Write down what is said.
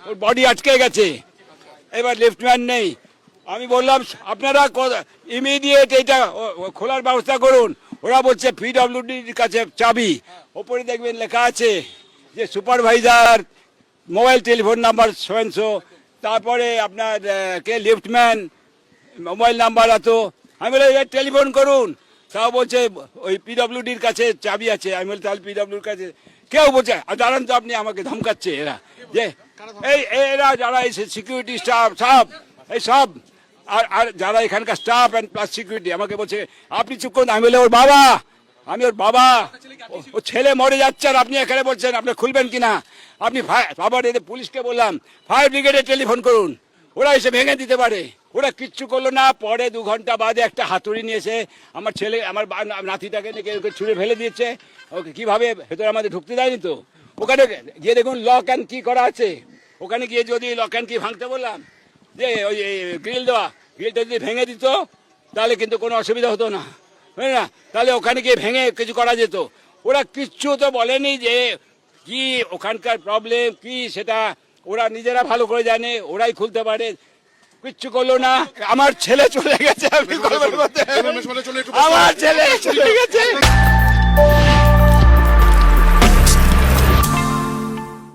ওর body আটকে গেছে, এবার লিফটম্যান নেই। আমি বললাম আপনারা ইমিডিয়েট এটা খোলার ব্যবস্থা করুন। ওরা বলছে পিডব্লিউডির কাছে চাবি, ওপরে দেখবেন লেখা আছে যে সুপারভাইজার, মোবাইল টেলিফোন নাম্বার সোয়েন্সো, তারপরে আপনার কে লিফটম্যান, মোবাইল নাম্বার এত। আমি বলি টেলিফোন করুন, তাও বলছে ওই পিডব্লিউডির কাছে চাবি আছে। আমি বলি তাহলে পিডব্লিউডির কাছে কেউ বলছে দাঁড়ান তো আপনি, আমাকে ধমকাচ্ছে এরা, যে এই এরা যারা এই সিকিউরিটি স্টাফ সব এই সব আর যারা এখানকার স্টাফ অ্যান্ড প্লাস সিকিউরিটি আমাকে বলছে আপনি চুপ করুন। আমি বলে ওর বাবা, আমি ওর বাবা, ও ছেলে মরে যাচ্ছে আর আপনি এখানে বলছেন আপনি খুলবেন কিনা। আপনি আবার এদের পুলিশকে বললাম ফায়ার ব্রিগেডে টেলিফোন করুন, ওরা এসে ভেঙে দিতে পারে। ওরা কিচ্ছু করলো না। পরে 2 ঘন্টা বাদে একটা হাতুড়ি নিয়েছে, আমার ছেলে আমার নাতিটাকে ওকে ছুঁড়ে ফেলে দিয়েছে। ওকে কীভাবে ভেতরে আমাদের ঢুকতে দেয়নি তো। ওখানে গিয়ে দেখুন লক অ্যান্ড কি করা আছে। ওখানে গিয়ে যদি লক অ্যান্ড কি ভাঙতে বললাম, যে ওই গ্রিল দেওয়া, গ্রিলটা যদি ভেঙে দিত তাহলে কিন্তু কোনো অসুবিধা হতো না, বুঝলি না। তাহলে ওখানে গিয়ে ভেঙে কিছু করা যেত। ওরা কিচ্ছু তো বলেনি যে কি ওখানকার প্রবলেম কি, সেটা ওরা নিজেরা ভালো করে জানে, ওরাই খুলতে পারে। কিচ্ছু করলো না। আমার ছেলে চলে গেছে, আমি আমার ছেলে চলে গেছে।